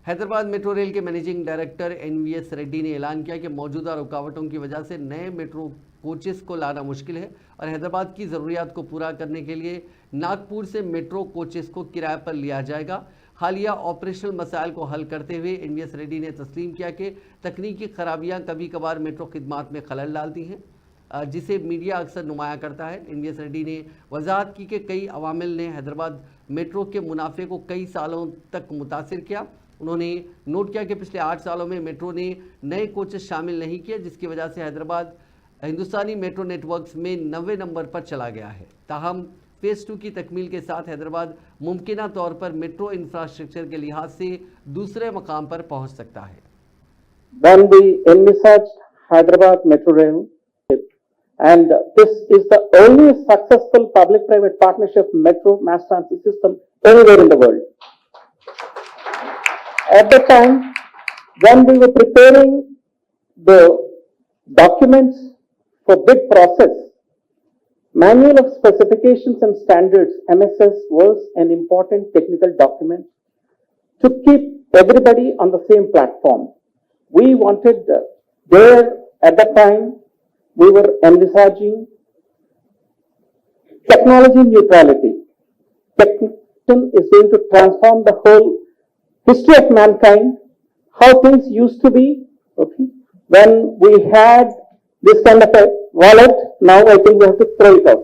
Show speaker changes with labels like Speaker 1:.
Speaker 1: Hyderabad metro rail के managing director NVS Reddy ने ऐलान किया कि मौजूदा रुकावटों की वजह से नए मेट्रो कोचेस को लाना मुश्किल है और हैदराबाद की ज़रूरियात को पूरा करने के लिए नागपुर से मेट्रो कोचेस को किराए पर लिया जाएगा। हालिया ऑपरेशनल मसाइल को हल करते हुए एनवीएस रेड्डी ने तस्लीम किया कि तकनीकी खराबियां कभी कभार मेट्रो खिदमात में खलल डालती हैं, जिसे मीडिया अक्सर नुमाया करता है। एनवीएस रेड्डी ने वजाहत की कि कई अवामिल ने हैदराबाद मेट्रो के मुनाफे को कई सालों तक मुतासिर किया। उन्होंने नोट किया कि पिछले 8 सालों में मेट्रो ने नए कोचेस शामिल नहीं किए, जिसकी वजह से हैदराबाद हिंदुस्तानी मेट्रो नेटवर्क्स में 90 नंबर पर चला गया है। ताहम फेज़ 2 की तकमील के साथ हैदराबाद मुमकिना तौर पर मेट्रो इंफ्रास्ट्रक्चर के लिहाज से दूसरे मकाम पर पहुंच सकता है।
Speaker 2: When we envisaged Hyderabad Metro Rail, and this is the only successful public-private partnership metro mass transit system anywhere in the world. At the time, when we were preparing the documents for bid process, Manual of Specifications and Standards, MSS, was an important technical document to keep everybody on the same platform. We wanted there at that time, we were envisaging technology neutrality. Technology is going to transform the whole history of mankind, how things used to be, okay? When we had this kind of a wallet, now I think we have to throw it out.